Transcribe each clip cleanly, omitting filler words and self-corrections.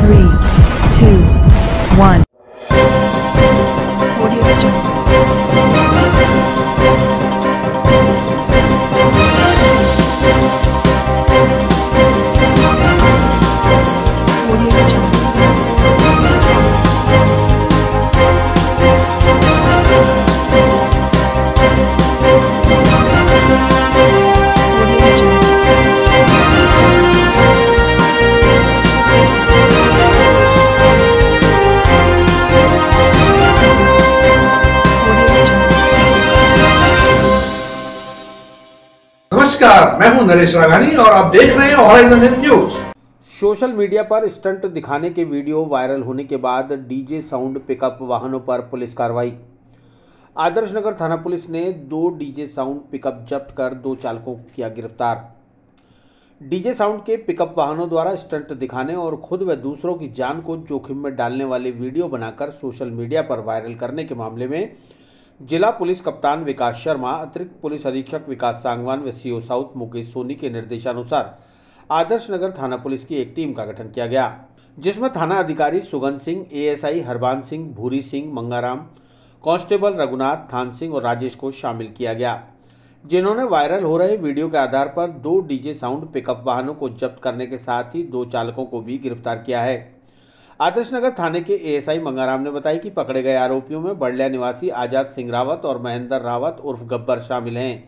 3, 2, 1. नमस्कार, मैं हूं नरेश राघानी और आप देख रहे हैं हॉराइजन न्यूज। सोशल मीडिया पर स्टंट दिखाने के वीडियो वायरल होने के बाद डीजे साउंड पिकअप वाहनों पर पुलिस कार्रवाई। आदर्श नगर थाना पुलिस ने 2 डीजे साउंड पिकअप जब्त कर 2 चालकों को किया गिरफ्तार। डीजे साउंड के पिकअप वाहनों द्वारा स्टंट दिखाने और खुद व दूसरों की जान को जोखिम में डालने वाले वीडियो बनाकर सोशल मीडिया पर वायरल करने के मामले में जिला पुलिस कप्तान विकास शर्मा, अतिरिक्त पुलिस अधीक्षक विकास सांगवान व सीओ साउथ मुकेश सोनी के निर्देशानुसार आदर्श नगर थाना पुलिस की एक टीम का गठन किया गया, जिसमें थाना अधिकारी सुगन सिंह, एएसआई हरबान सिंह, भूरी सिंह, मंगाराम, कांस्टेबल रघुनाथ, थान सिंह और राजेश को शामिल किया गया, जिन्होंने वायरल हो रहे वीडियो के आधार पर 2 डीजे साउंड पिकअप वाहनों को जब्त करने के साथ ही 2 चालकों को भी गिरफ्तार किया है। आदर्श नगर थाने के एएसआई मंगाराम ने बताया कि पकड़े गए आरोपियों में बड़लिया निवासी आजाद सिंह रावत और महेंद्र रावत उर्फ गब्बर शामिल हैं,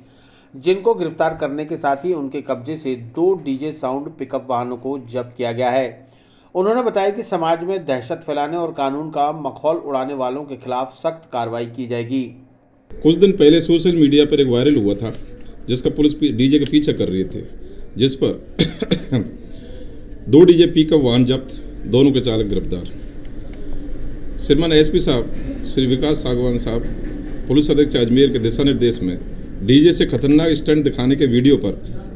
जिनको गिरफ्तार करने के साथ ही उनके कब्जे से 2 डीजे साउंड पिकअप वाहनों को जब्त किया गया है। उन्होंने बताया कि समाज में दहशत फैलाने और कानून का मखौल उड़ाने वालों के खिलाफ सख्त कार्रवाई की जाएगी। कुछ दिन पहले सोशल मीडिया पर एक वायरल हुआ था जिसका पुलिस डीजे का पीछा कर रही थी, जिस पर 2 डीजे पिकअप वाहन जब्त, दोनों के चालक गिरफ्तार। श्रीमान एसपी साहब श्री विकास सांगवान साहब, पुलिस अधीक्षक अजमेर के दिशा निर्देश में डीजे से खतरनाक स्टंट दिखाने के वीडियो पर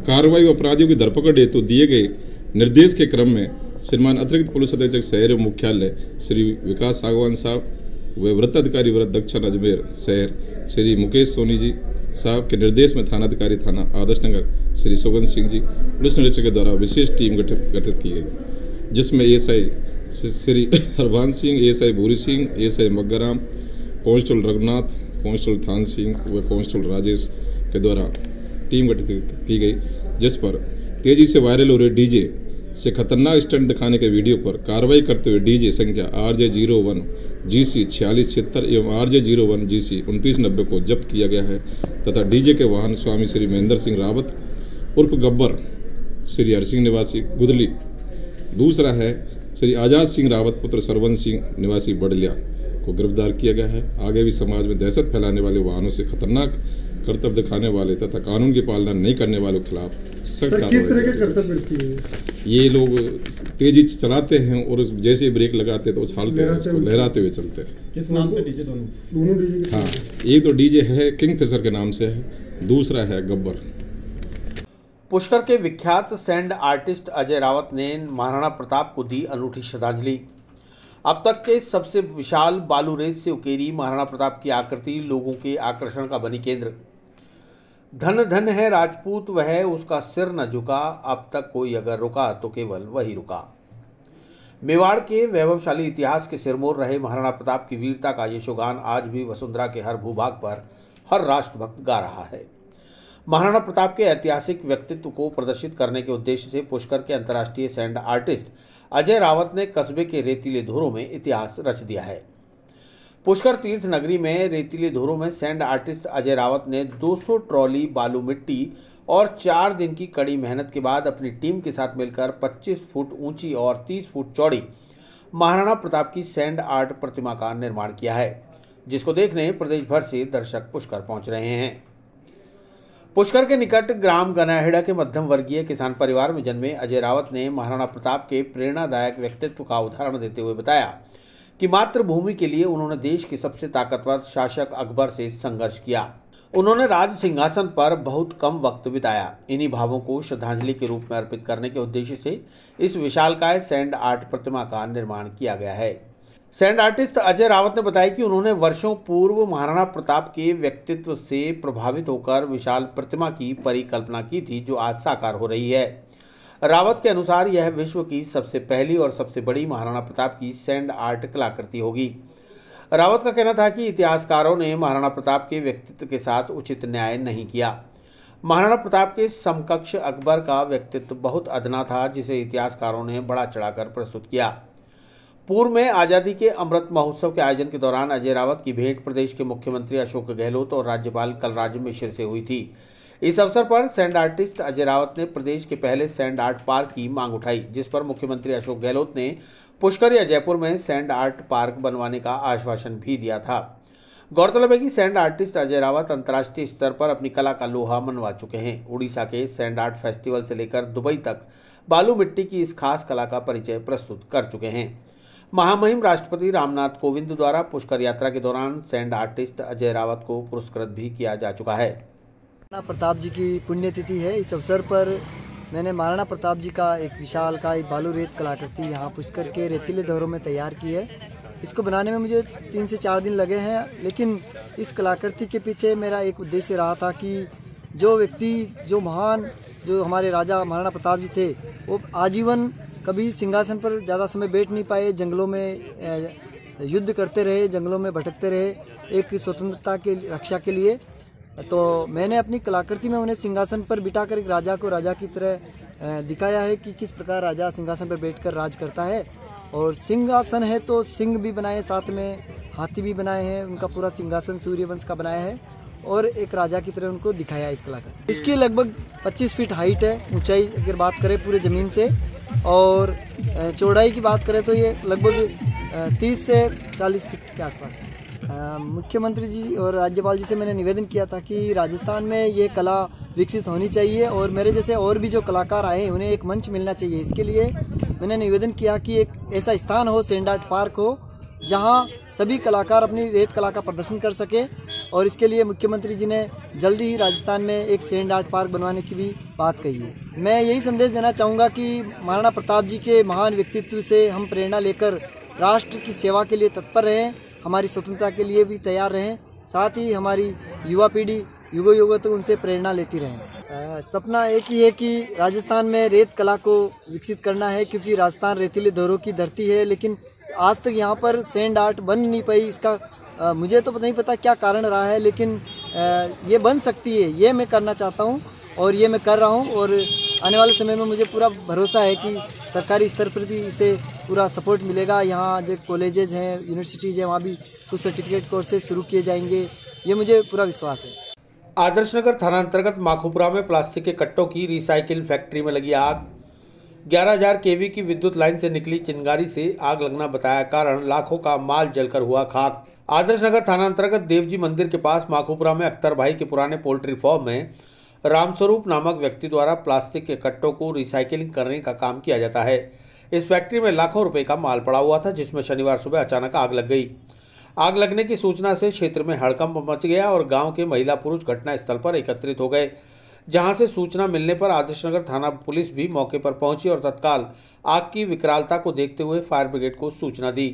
कार्रवाई व अपराधियों की धरपकड़ हेतु दिए गए निर्देश के क्रम में श्रीमान अतिरिक्त पुलिस अधीक्षक शहर एवं मुख्यालय श्री विकास सांगवान साहब व वृत्त अधिकारी वृत्त दक्षिण अजमेर शहर श्री मुकेश सोनी जी साहब के निर्देश में थानाधिकारी थाना आदर्श नगर श्री सुगन सिंह जी पुलिस निरीक्षक के द्वारा विशेष टीम गठित की गई, जिसमें ASI Shri Harban Singh, ASI Bhuri Singh, ASI Mangaram, constable Raghunath, constable Than Singh व कांस्टेबल राजेश के द्वारा टीम गठित की गई, जिस पर तेजी से वायरल हो रहे डीजे से खतरनाक स्टंट दिखाने के वीडियो पर कार्रवाई करते हुए डीजे संख्या RJ01 GC 4676 एवं RJ01 GC 2990 को जब्त किया गया है तथा डीजे के वाहन स्वामी श्री महेंद्र सिंह रावत उर्फ गब्बर श्री हरसिंह निवासी गुदली, दूसरा है श्री आजाद सिंह रावत पुत्र सरवन सिंह निवासी बड़लिया को गिरफ्तार किया गया है। आगे भी समाज में दहशत फैलाने वाले वाहनों से खतरनाक कर्तव्य दिखाने वाले तथा कानून की पालना नहीं करने वालों के खिलाफ सख्त कार्रवाई। किस तरह के कर्तव्य ये लोग तेजी चलाते हैं और जैसे ब्रेक लगाते तो उछालते हैं, लहराते हुए चलते हैं। किस नाम से डीजे? दोनों डीजे? हाँ, एक तो डीजे है किंगफिशर के नाम से है, दूसरा है गब्बर। पुष्कर के विख्यात सैंड आर्टिस्ट अजय रावत ने महाराणा प्रताप को दी अनूठी श्रद्धांजलि। अब तक के सबसे विशाल बालू रेत से उकेरी महाराणा प्रताप की आकृति लोगों के आकर्षण का बनी केंद्र। धन धन है राजपूत वह उसका सिर न झुका, अब तक कोई अगर रुका तो केवल वही रुका। मेवाड़ के वैभवशाली इतिहास के सिरमौर रहे महाराणा प्रताप की वीरता का यशोगान आज भी वसुंधरा के हर भूभाग पर हर राष्ट्रभक्त गा रहा है। महाराणा प्रताप के ऐतिहासिक व्यक्तित्व को प्रदर्शित करने के उद्देश्य से पुष्कर के अंतर्राष्ट्रीय सैंड आर्टिस्ट अजय रावत ने कस्बे के रेतीले धोरों में इतिहास रच दिया है। पुष्कर तीर्थ नगरी में रेतीले धोरों में सैंड आर्टिस्ट अजय रावत ने 200 ट्रॉली बालू मिट्टी और 4 दिन की कड़ी मेहनत के बाद अपनी टीम के साथ मिलकर 25 फुट ऊंची और 30 फुट चौड़ी महाराणा प्रताप की सैंड आर्ट प्रतिमा का निर्माण किया है, जिसको देखने प्रदेश भर से दर्शक पुष्कर पहुंच रहे हैं। पुष्कर के निकट ग्राम गनाहेड़ा के मध्यम वर्गीय किसान परिवार में जन्मे अजय रावत ने महाराणा प्रताप के प्रेरणादायक व्यक्तित्व का उदाहरण देते हुए बताया कि मातृभूमि के लिए उन्होंने देश के सबसे ताकतवर शासक अकबर से संघर्ष किया। उन्होंने राज सिंहासन पर बहुत कम वक्त बिताया। इन्हीं भावों को श्रद्धांजलि के रूप में अर्पित करने के उद्देश्य से इस विशालकाय सैंड आर्ट प्रतिमा का निर्माण किया गया है। सैंड आर्टिस्ट अजय रावत ने बताया कि उन्होंने वर्षों पूर्व महाराणा प्रताप के व्यक्तित्व से प्रभावित होकर विशाल प्रतिमा की परिकल्पना की थी, जो आज साकार हो रही है। रावत के अनुसार यह विश्व की सबसे पहली और सबसे बड़ी महाराणा प्रताप की सैंड आर्ट कलाकृति होगी। रावत का कहना था कि इतिहासकारों ने महाराणा प्रताप के व्यक्तित्व के साथ उचित न्याय नहीं किया। महाराणा प्रताप के समकक्ष अकबर का व्यक्तित्व बहुत अदना था, जिसे इतिहासकारों ने बढ़ा चढ़ाकर प्रस्तुत किया। पूर्व में आज़ादी के अमृत महोत्सव के आयोजन के दौरान अजय रावत की भेंट प्रदेश के मुख्यमंत्री अशोक गहलोत और राज्यपाल कलराज मिश्र से हुई थी। इस अवसर पर सैंड आर्टिस्ट अजय रावत ने प्रदेश के पहले सैंड आर्ट पार्क की मांग उठाई, जिस पर मुख्यमंत्री अशोक गहलोत ने पुष्कर या जयपुर में सैंड आर्ट पार्क बनवाने का आश्वासन भी दिया था। गौरतलब है कि सैंड आर्टिस्ट अजय रावत अंतर्राष्ट्रीय स्तर पर अपनी कला का लोहा मनवा चुके हैं। उड़ीसा के सैंड आर्ट फेस्टिवल से लेकर दुबई तक बालू मिट्टी की इस खास कला का परिचय प्रस्तुत कर चुके हैं। महामहिम राष्ट्रपति रामनाथ कोविंद द्वारा पुष्कर यात्रा के दौरान सैंड आर्टिस्ट अजय रावत को पुरस्कृत भी किया जा चुका है। महाराणा प्रताप जी की पुण्यतिथि है। इस अवसर पर मैंने महाराणा प्रताप जी का एक विशाल का एक बालू रेत कलाकृति यहाँ पुष्कर के रेतीले दौरों में तैयार की है। इसको बनाने में मुझे 3 से 4 दिन लगे हैं, लेकिन इस कलाकृति के पीछे मेरा एक उद्देश्य रहा था कि जो व्यक्ति जो हमारे राजा महाराणा प्रताप जी थे, वो आजीवन कभी सिंहासन पर ज़्यादा समय बैठ नहीं पाए, जंगलों में युद्ध करते रहे, जंगलों में भटकते रहे एक स्वतंत्रता के रक्षा के लिए। तो मैंने अपनी कलाकृति में उन्हें सिंहासन पर बिठाकर एक राजा को राजा की तरह दिखाया है कि किस प्रकार राजा सिंहासन पर बैठकर राज करता है। और सिंहासन है तो सिंह भी बनाए, साथ में हाथी भी बनाए हैं, उनका पूरा सिंहासन सूर्यवंश का बनाया है और एक राजा की तरह उनको दिखाया है इस कलाकृति। इसकी लगभग 25 फीट हाइट है, ऊंचाई अगर बात करें पूरे ज़मीन से, और चौड़ाई की बात करें तो ये लगभग 30 से 40 फीट के आसपास है। मुख्यमंत्री जी और राज्यपाल जी से मैंने निवेदन किया था कि राजस्थान में ये कला विकसित होनी चाहिए और मेरे जैसे और भी जो कलाकार आए उन्हें एक मंच मिलना चाहिए। इसके लिए मैंने निवेदन किया कि एक ऐसा स्थान हो, सैंड आर्ट पार्क हो, जहां सभी कलाकार अपनी रेत कला का प्रदर्शन कर सके। और इसके लिए मुख्यमंत्री जी ने जल्दी ही राजस्थान में एक सैंड आर्ट पार्क बनवाने की भी बात कही है। मैं यही संदेश देना चाहूँगा कि महाराणा प्रताप जी के महान व्यक्तित्व से हम प्रेरणा लेकर राष्ट्र की सेवा के लिए तत्पर रहें, हमारी स्वतंत्रता के लिए भी तैयार रहें, साथ ही हमारी युवा पीढ़ी युगों युगों तक उनसे प्रेरणा लेती रहें। सपना एक ही है कि राजस्थान में रेत कला को विकसित करना है, क्योंकि राजस्थान रेतीले दौरों की धरती है, लेकिन आज तक यहाँ पर सैंड आर्ट बन नहीं पाई। इसका मुझे तो नहीं पता क्या कारण रहा है, लेकिन ये बन सकती है, ये मैं करना चाहता हूँ और ये मैं कर रहा हूँ। और आने वाले समय में मुझे पूरा भरोसा है कि सरकारी स्तर पर भी इसे पूरा सपोर्ट मिलेगा। यहाँ जो कॉलेजेज हैं, यूनिवर्सिटीज़ हैं, वहाँ भी कुछ सर्टिफिकेट कोर्सेज शुरू किए जाएंगे, ये मुझे पूरा विश्वास है। आदर्शनगर थाना अंतर्गत माखुपुरा में प्लास्टिक के कट्टों की रिसाइकिल फैक्ट्री में लगी आग। 11,000 केवी की विद्युत लाइन से निकली चिंगारी से आग लगना बताया कारण, लाखों का माल जलकर हुआ खाक। आदर्शनगर थाना अंतर्गत देवजी मंदिर के पास माखुपुरा में अख्तर भाई के पुराने पोल्ट्री फार्म में रामस्वरूप नामक व्यक्ति द्वारा प्लास्टिक के कट्टों को रिसाइकिलिंग करने का काम किया जाता है। इस फैक्ट्री में लाखों रुपए का माल पड़ा हुआ था, जिसमें शनिवार सुबह अचानक आग लग गई। आग लगने की सूचना से क्षेत्र में हड़कंप मच गया और गांव के महिला पुरुष घटना स्थल पर एकत्रित हो गए, जहां से सूचना मिलने पर आदर्शनगर थाना पुलिस भी मौके पर पहुंची और तत्काल आग की विकरालता को देखते हुए फायर ब्रिगेड को सूचना दी।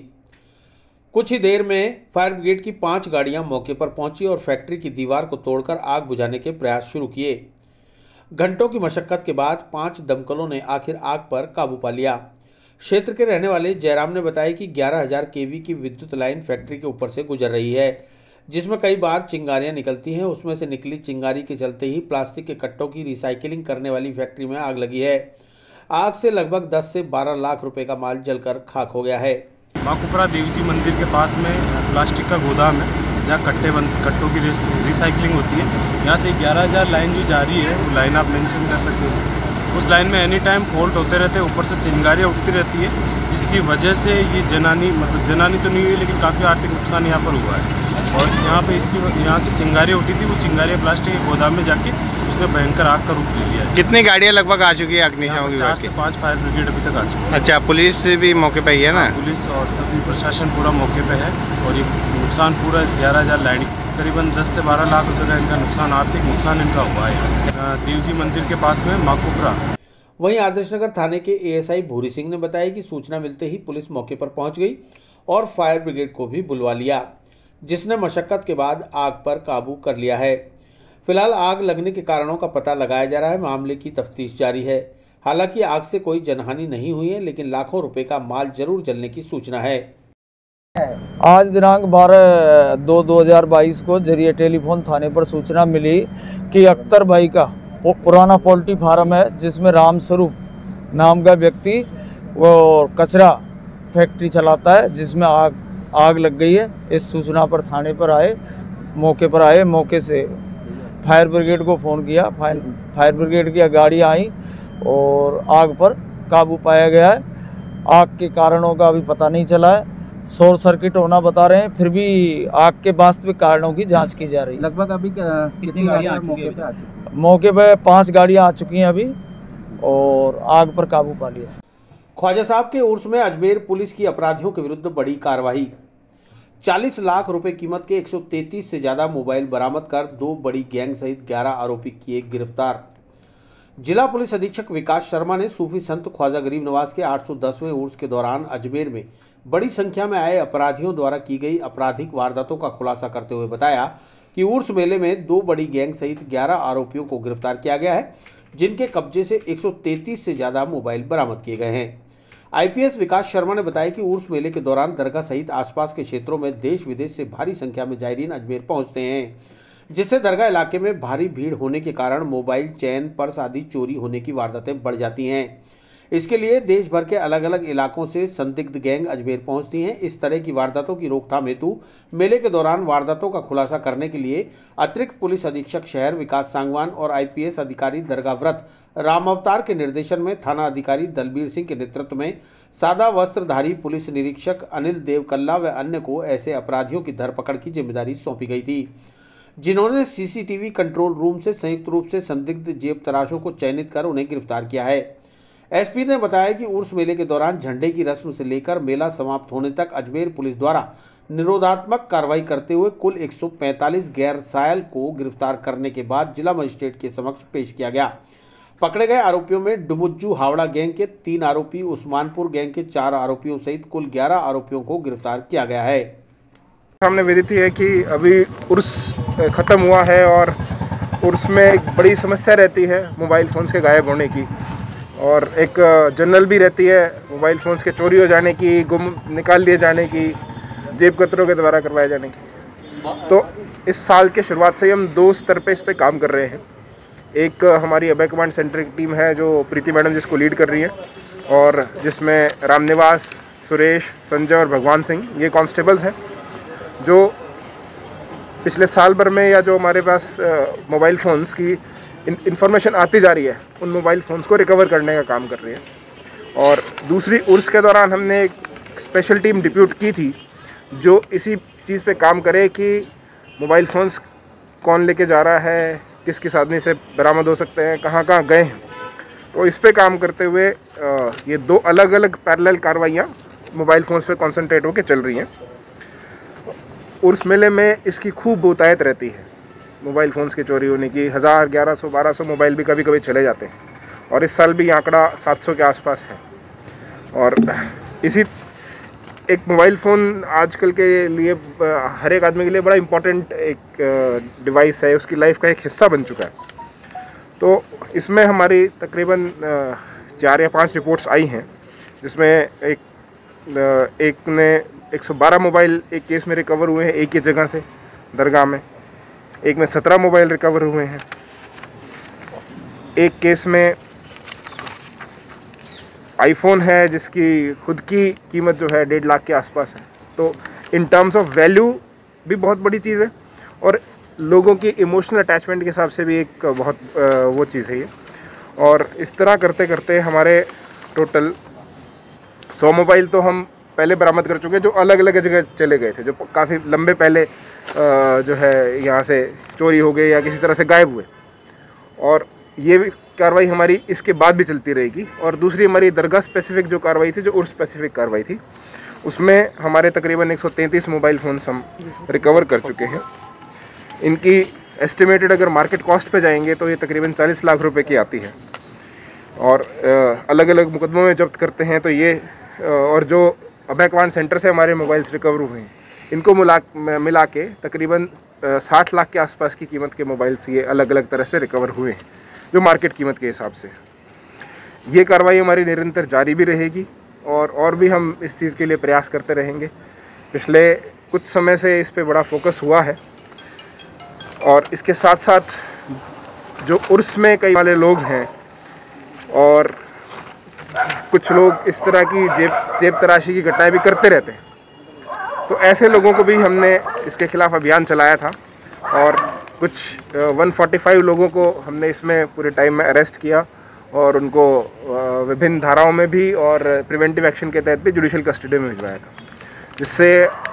कुछ ही देर में फायर ब्रिगेड की 5 गाड़ियां मौके पर पहुंची और फैक्ट्री की दीवार को तोड़कर आग बुझाने के प्रयास शुरू किए। घंटों की मशक्कत के बाद 5 दमकलों ने आखिर आग पर काबू पा लिया। क्षेत्र के रहने वाले जयराम ने बताया कि 11,000 केवी की विद्युत लाइन फैक्ट्री के ऊपर से गुजर रही है, जिसमें कई बार चिंगारियां निकलती हैं। उसमें से निकली चिंगारी के चलते ही प्लास्टिक के कट्टों की रिसाइकिलिंग करने वाली फैक्ट्री में आग लगी है। आग से लगभग 10 से 12 लाख रुपए का माल जलकर खाक हो गया है। माखुपुरा देवजी मंदिर के पास में प्लास्टिक का गोदाम है, जहाँ कट्टों की रिसाइकलिंग होती है। यहाँ से 11,000 लाइन जो जा रही है, वो लाइन आप मेंशन कर सकते हो। उस लाइन में एनी टाइम फॉल्ट होते रहते हैं, ऊपर से चिंगारियाँ उठती रहती है, जिसकी वजह से ये जनानी तो नहीं हुई, लेकिन काफ़ी आर्थिक नुकसान यहाँ पर हुआ है। और यहाँ पे यहाँ से चिंगारियाँ उठी थी, वो चिंगारियाँ प्लास्टिक के गोदाम में जाके उसने भयंकर आग का रूप ले लिया है। कितनी गाड़ियाँ लगभग आ चुकी है अग्निशमन विभाग की? 4 से 5 फायर ब्रिगेड अभी तक आ चुकी है। अच्छा, पुलिस भी मौके पे ही है ना? पुलिस और सभी प्रशासन पूरा मौके पे है। और ये नुकसान पूरा 11,000 लाइन, करीबन 10 से 12 लाख रुपये का इनका नुकसान, आर्थिक नुकसान इनका हुआ है देवजी मंदिर के पास में माखुपुरा। वहीं आदर्शनगर थाने के एएसआई भूरी सिंह ने बताया कि सूचना मिलते ही पुलिस मौके पर पहुंच गई और फायर ब्रिगेड को भी बुलवा लिया, जिसने मशक्कत के बाद आग पर काबू कर लिया है। फिलहाल आग लगने के कारणों का पता लगाया जा रहा है, मामले की तफ्तीश जारी है। हालांकि आग से कोई जनहानि नहीं हुई है, लेकिन लाखों रुपए का माल जरूर जलने की सूचना है। आज दिनांक 12/2/2022 को जरिए टेलीफोन थाने पर सूचना मिली कि अख्तर भाई का पुराना पोल्ट्री फार्म है, जिसमें राम स्वरूप नाम का व्यक्ति वो कचरा फैक्ट्री चलाता है, जिसमें आग लग गई है। इस सूचना पर थाने पर आए, मौके से फायर ब्रिगेड को फ़ोन किया। फायर ब्रिगेड की गाड़ी आई और आग पर काबू पाया गया है। आग के कारणों का अभी पता नहीं चला है, शॉर्ट सर्किट होना बता रहे हैं, फिर भी आग के वास्तविक कारणों की जांच की जा रही है। लगभग अभी कितनी गाड़ियाँ आ चुकी है? मौके पे 5 गाड़ियाँ आ चुकी हैं अभी और आग पर काबू पा लिया। ख्वाजा साहब के उर्स में अजमेर पुलिस की अपराधियों के विरुद्ध बड़ी कार्रवाई। 40 लाख रुपए कीमत के 133 से ज्यादा मोबाइल बरामद कर 2 बड़ी गैंग सहित 11 आरोपी किए गिरफ्तार। जिला पुलिस अधीक्षक विकास शर्मा ने सूफी संत ख्वाजा गरीब नवाज के 810वें उर्स के दौरान अजमेर में बड़ी संख्या में आए अपराधियों द्वारा की गई आपराधिक वारदातों का खुलासा करते हुए बताया कि उर्स मेले में 2 बड़ी गैंग सहित 11 आरोपियों को गिरफ्तार किया गया है, जिनके कब्जे से 133 से ज्यादा मोबाइल बरामद किए गए हैं। आईपीएस विकास शर्मा ने बताया कि उर्स मेले के दौरान दरगाह सहित आसपास के क्षेत्रों में देश विदेश से भारी संख्या में जायरीन अजमेर पहुंचते हैं, जिससे दरगाह इलाके में भारी भीड़ होने के कारण मोबाइल, चैन, पर्स आदि चोरी होने की वारदातें बढ़ जाती हैं। इसके लिए देश भर के अलग अलग इलाकों से संदिग्ध गैंग अजमेर पहुंचती हैं। इस तरह की वारदातों की रोकथाम हेतु मेले के दौरान वारदातों का खुलासा करने के लिए अतिरिक्त पुलिस अधीक्षक शहर विकास सांगवान और आईपीएस अधिकारी दरगाह व्रत राम अवतार के निर्देशन में थाना अधिकारी दलबीर सिंह के नेतृत्व में सादा वस्त्रधारी पुलिस निरीक्षक अनिल देवकल्ला व अन्य को ऐसे अपराधियों की धरपकड़ की जिम्मेदारी सौंपी गई थी, जिन्होंने सीसीटीवी कंट्रोल रूम से संयुक्त रूप से संदिग्ध जेब तराशों को चयनित कर उन्हें गिरफ्तार किया है। एसपी ने बताया कि उर्स मेले के दौरान झंडे की रस्म से लेकर मेला समाप्त होने तक अजमेर पुलिस द्वारा निरोधात्मक कार्रवाई करते हुए कुल 145 गैर सायल को गिरफ्तार करने के बाद जिला मजिस्ट्रेट के समक्ष पेश किया गया। पकड़े गए आरोपियों में डुमुज्जू हावड़ा गैंग के 3 आरोपी, उस्मानपुर गैंग के 4 आरोपियों सहित कुल 11 आरोपियों को गिरफ्तार किया गया है। सामने विदित है कि अभी उर्स ख़त्म हुआ है और उर्स में एक बड़ी समस्या रहती है मोबाइल फ़ोन्स के गायब होने की, और एक जनरल भी रहती है मोबाइल फ़ोन्स के चोरी हो जाने की, गुम निकाल लिए जाने की, जेब कतरों के द्वारा करवाए जाने की। तो इस साल के शुरुआत से ही हम 2 स्तर पे इस पे काम कर रहे हैं। एक हमारी अभय कमांड सेंटर की टीम है जो प्रीति मैडम जिसको लीड कर रही है, और जिसमें रामनिवास, सुरेश, संजय और भगवान सिंह ये कांस्टेबल्स हैं, जो पिछले साल भर में या जो हमारे पास मोबाइल फ़ोन्स की इन्फॉर्मेशन आती जा रही है उन मोबाइल फ़ोन्स को रिकवर करने का काम कर रही है। और दूसरी उर्स के दौरान हमने एक स्पेशल टीम डिप्यूट की थी जो इसी चीज़ पे काम करे कि मोबाइल फ़ोन्स कौन लेके जा रहा है, किस किस आदमी से बरामद हो सकते हैं, कहाँ कहाँ गए हैं। तो इस पे काम करते हुए ये 2 अलग अलग पैरेलल कार्रवाइयाँ मोबाइल फ़ोन्स पे कॉन्सेंट्रेट होकर चल रही हैं। उर्स मेले में इसकी खूब बहुतायत रहती है मोबाइल फ़ोन्स की चोरी होने की। 1000, 1100, 1200 मोबाइल भी कभी कभी चले जाते हैं, और इस साल भी आंकड़ा 700 के आसपास है। और इसी एक मोबाइल फ़ोन आजकल के लिए हर एक आदमी के लिए बड़ा इम्पोर्टेंट एक डिवाइस है, उसकी लाइफ का एक हिस्सा बन चुका है। तो इसमें हमारी तकरीबन 4 या 5 रिपोर्ट्स आई हैं, जिसमें एक ने 112 मोबाइल एक केस में रिकवर हुए हैं एक ही जगह से दरगाह में, एक में 17 मोबाइल रिकवर हुए हैं, एक केस में आईफोन है जिसकी खुद की कीमत जो है 1.5 लाख के आसपास है। तो इन टर्म्स ऑफ वैल्यू भी बहुत बड़ी चीज़ है, और लोगों की इमोशनल अटैचमेंट के हिसाब से भी एक बहुत वो चीज़ है ये। और इस तरह करते करते हमारे टोटल 100 मोबाइल तो हम पहले बरामद कर चुके हैं, जो अलग अलग जगह चले गए थे, जो काफ़ी लंबे पहले जो है यहाँ से चोरी हो गए या किसी तरह से गायब हुए। और ये भी कार्रवाई हमारी इसके बाद भी चलती रहेगी। और दूसरी हमारी दरगाह स्पेसिफिक जो कार्रवाई थी, जो उर्स स्पेसिफिक कार्रवाई थी, उसमें हमारे तकरीबन 133 मोबाइल फ़ोन्स हम रिकवर कर चुके हैं। इनकी एस्टिमेटेड अगर मार्केट कॉस्ट पे जाएंगे तो ये तकरीबन 40 लाख रुपए की आती है। और अलग अलग मुकदमों में जब्त करते हैं तो ये, और जो अभय कमांड सेंटर से हमारे मोबाइल्स रिकवर हुए हैं, इनको मिला के तकरीबन 60 लाख के आसपास की कीमत के मोबाइल्स ये अलग अलग तरह से रिकवर हुए हैं, जो मार्केट कीमत के हिसाब से। ये कार्रवाई हमारी निरंतर जारी भी रहेगी और भी हम इस चीज़ के लिए प्रयास करते रहेंगे। पिछले कुछ समय से इस पे बड़ा फोकस हुआ है और इसके साथ साथ जो उर्स में कई वाले लोग हैं और कुछ लोग इस तरह की जेब तराशी की घटनाएं भी करते रहते हैं, तो ऐसे लोगों को भी हमने इसके खिलाफ अभियान चलाया था और कुछ 145 लोगों को हमने इसमें पूरे टाइम में अरेस्ट किया और उनको विभिन्न धाराओं में भी और प्रिवेंटिव एक्शन के तहत भी जुडिशियल कस्टडी में भिजवाया था, जिससे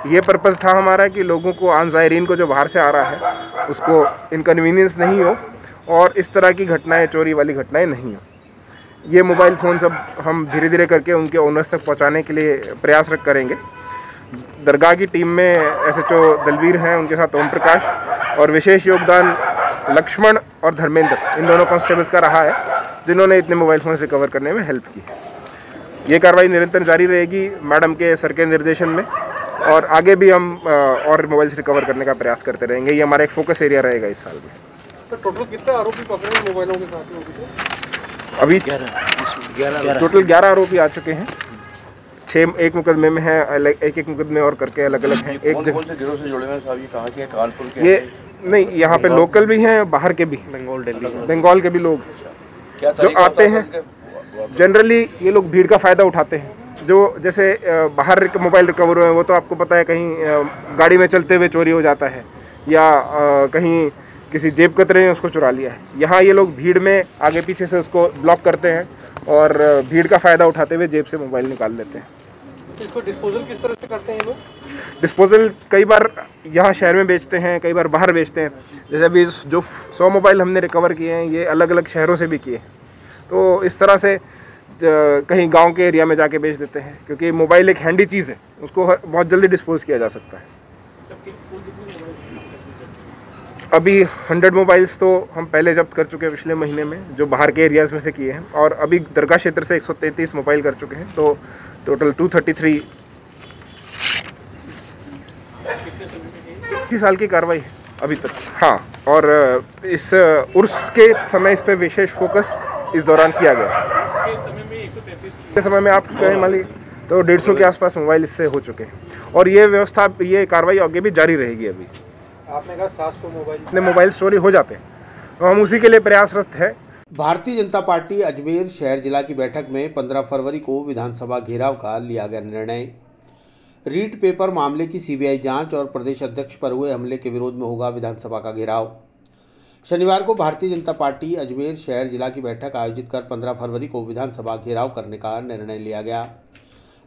ये पर्पज़ था हमारा कि लोगों को, आम ज़ायरीन को जो बाहर से आ रहा है उसको इनकन्वीनियंस नहीं हो और इस तरह की घटनाएं, चोरी वाली घटनाएं नहीं हो। ये मोबाइल फ़ोन सब हम धीरे धीरे करके उनके ओनर्स तक पहुंचाने के लिए प्रयास करेंगे। दरगाह की टीम में SHO दलवीर हैं, उनके साथ ओम प्रकाश, और विशेष योगदान लक्ष्मण और धर्मेंद्र, इन दोनों कांस्टेबल्स का रहा है, जिन्होंने इतने मोबाइल फ़ोन रिकवर करने में हेल्प की है। ये कार्रवाई निरंतर जारी रहेगी मैडम के सर के निर्देशन में और आगे भी हम और मोबाइल्स रिकवर करने का प्रयास करते रहेंगे। ये हमारा एक फोकस एरिया रहेगा इस साल में। तो टोटल कितने आरोपी पकड़े मोबाइलों के साथ? अभी टोटल 11 आरोपी आ चुके हैं। 6 एक मुकदमे में है, एक मुकदमे और करके अलग अलग हैं। एक गिरोह से जुड़े हैं साहब, ये कहाँ के? कानपुर के? ये नहीं, यहाँ पे लोकल भी हैं, बाहर के भी, बंगाल के भी लोग जो आते हैं। जनरली ये लोग भीड़ का फ़ायदा उठाते हैं। जो जैसे बाहर मोबाइल रिकवर हुए हैं वो तो आपको पता है, कहीं गाड़ी में चलते हुए चोरी हो जाता है या कहीं किसी जेब कतरे ने उसको चुरा लिया है। यहाँ ये लोग भीड़ में आगे पीछे से उसको ब्लॉक करते हैं और भीड़ का फ़ायदा उठाते हुए जेब से मोबाइल निकाल लेते हैं। इसको डिस्पोजल किस तरह से करते हैं लोग? डिस्पोजल कई बार यहाँ शहर में बेचते हैं, कई बार बाहर बेचते हैं। जैसे अभी जो 100 मोबाइल हमने रिकवर किए हैं, ये अलग अलग शहरों से भी किए हैं। तो इस तरह से कहीं गांव के एरिया में जाके बेच देते हैं, क्योंकि मोबाइल एक हैंडी चीज़ है, उसको बहुत जल्दी डिस्पोज किया जा सकता है। अभी 100 मोबाइल्स तो हम पहले जब्त कर चुके हैं पिछले महीने में, जो बाहर के एरियाज़ में से किए हैं, और अभी दरगाह क्षेत्र से 133 मोबाइल कर चुके हैं, तो टोटल 233 इसी साल की कार्रवाई है अभी तक। हाँ, और इस उर्स के समय इस पर विशेष फोकस इस दौरान किया गया। इस समय में आप कहें मान लीजिए तो 150 के आसपास मोबाइल इससे हो चुके हैं और ये व्यवस्था, ये कार्रवाई आगे भी जारी रहेगी। अभी आपने कहा 700 मोबाइल, इतने मोबाइल चोरी हो जाते हैं, तो हम उसी के लिए प्रयासरत है। भारतीय जनता पार्टी अजमेर शहर जिला की बैठक में 15 फरवरी को विधानसभा घेराव का लिया गया निर्णय। रीट पेपर मामले की सीबीआई जांच और प्रदेश अध्यक्ष पर हुए हमले के विरोध में होगा विधानसभा का घेराव। शनिवार को भारतीय जनता पार्टी अजमेर शहर जिला की बैठक आयोजित कर 15 फरवरी को विधानसभा घेराव करने का निर्णय लिया गया।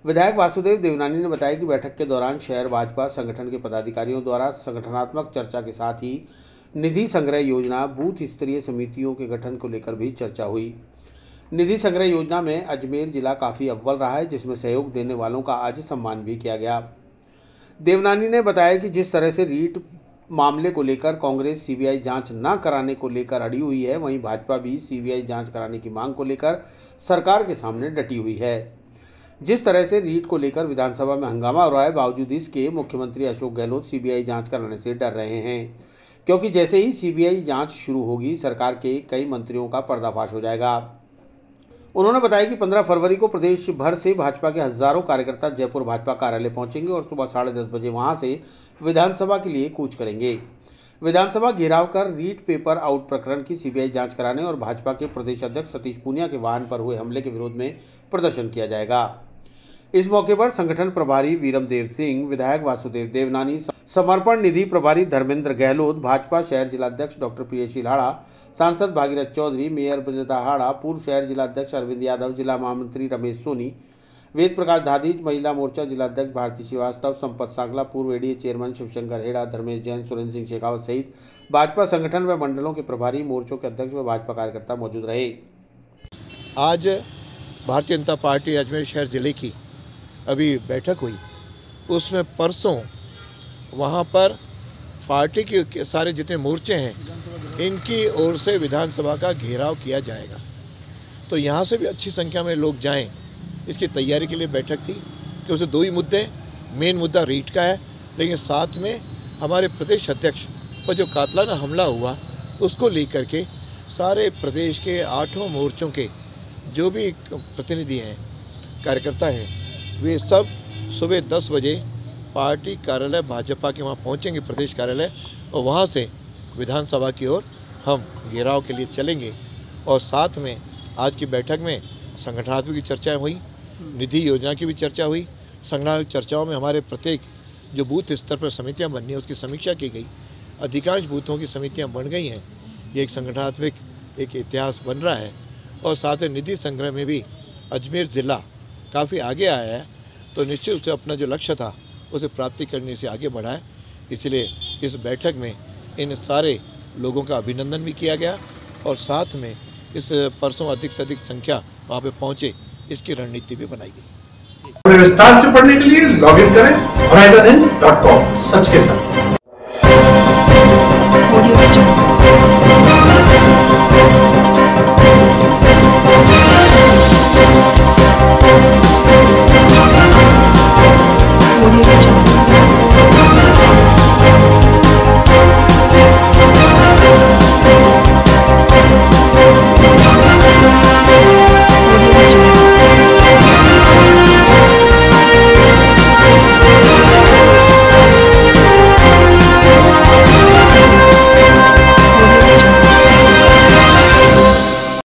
विधायक वासुदेव देवनानी ने बताया कि बैठक के दौरान शहर भाजपा संगठन के पदाधिकारियों द्वारा संगठनात्मक चर्चा के साथ ही निधि संग्रह योजना, बूथ स्तरीय समितियों के गठन को लेकर भी चर्चा हुई। निधि संग्रह योजना में अजमेर जिला काफ़ी अव्वल रहा है, जिसमें सहयोग देने वालों का आज सम्मान भी किया गया। देवनानी ने बताया कि जिस तरह से रीट मामले को लेकर कांग्रेस सीबीआई जांच न कराने को लेकर अड़ी हुई है, वहीं भाजपा भी सीबीआई जांच कराने की मांग को लेकर सरकार के सामने डटी हुई है। जिस तरह से रीट को लेकर विधानसभा में हंगामा हो रहा है, बावजूद इसके मुख्यमंत्री अशोक गहलोत सीबीआई जांच कराने से डर रहे हैं, क्योंकि जैसे ही सीबीआई जांच शुरू होगी, सरकार के कई मंत्रियों का पर्दाफाश हो जाएगा। उन्होंने बताया कि 15 फरवरी को प्रदेश भर से भाजपा के हजारों कार्यकर्ता जयपुर भाजपा कार्यालय पहुंचेंगे और सुबह 10:30 बजे वहां से विधानसभा के लिए कूच करेंगे। विधानसभा घेराव कर रीट पेपर आउट प्रकरण की सीबीआई जांच कराने और भाजपा के प्रदेश अध्यक्ष सतीश पूनिया के वाहन पर हुए हमले के विरोध में प्रदर्शन किया जाएगा। इस मौके पर संगठन प्रभारी वीरमदेव सिंह, विधायक वासुदेव देवनानी, समर्पण निधि प्रभारी धर्मेंद्र गहलोत, भाजपा शहर जिलाध्यक्ष डॉक्टर प्रियशील हाड़ा, सांसद भागीरथ चौधरी, मेयर ब्रजदा हाड़ा, पूर्व शहर जिलाध्यक्ष अरविंद यादव, जिला महामंत्री रमेश सोनी, वेद प्रकाश धादीज, महिला मोर्चा जिलाध्यक्ष भारती श्रीवास्तव, संपत सांगला, पूर्व एडीए चेयरमैन शिवशंकर हेड़ा, धर्मेश जैन, सुरेंद्र सिंह शेखावत सहित भाजपा संगठन व मंडलों के प्रभारी, मोर्चों के अध्यक्ष व भाजपा कार्यकर्ता मौजूद रहे। आज भारतीय जनता पार्टी अजमेर शहर जिले की अभी बैठक हुई, उसमें परसों वहाँ पर पार्टी के सारे जितने मोर्चे हैं, इनकी ओर से विधानसभा का घेराव किया जाएगा। तो यहाँ से भी अच्छी संख्या में लोग जाएं, इसकी तैयारी के लिए बैठक थी कि उसे 2 ही मुद्दे, मेन मुद्दा रीट का है, लेकिन साथ में हमारे प्रदेश अध्यक्ष पर जो कातलाना हमला हुआ उसको लेकर के सारे प्रदेश के 8 मोर्चों के जो भी प्रतिनिधि हैं, कार्यकर्ता हैं, वे सब सुबह 10 बजे पार्टी कार्यालय भाजपा के वहाँ पहुँचेंगे, प्रदेश कार्यालय, और वहाँ से विधानसभा की ओर हम घेराव के लिए चलेंगे। और साथ में आज की बैठक में संगठनात्मक की चर्चाएँ हुई, निधि योजना की भी चर्चा हुई। संगठनात्मक चर्चाओं में हमारे प्रत्येक जो बूथ स्तर पर समितियां बननी है उसकी समीक्षा की गई। अधिकांश बूथों की समितियां बन गई हैं। ये एक संगठनात्मक एक इतिहास बन रहा है। और साथ ही निधि संग्रह में भी अजमेर ज़िला काफ़ी आगे आया है, तो निश्चित रूप से अपना जो लक्ष्य था उसे प्राप्ति करने से आगे बढ़ा है। इसलिए इस बैठक में इन सारे लोगों का अभिनंदन भी किया गया और साथ में इस परसों अधिक से अधिक संख्या वहाँ पे पहुँचे, इसकी रणनीति भी बनाई गई। विस्तार से पढ़ने के लिए लॉगिन करें horizon-in.com। सच के साथ।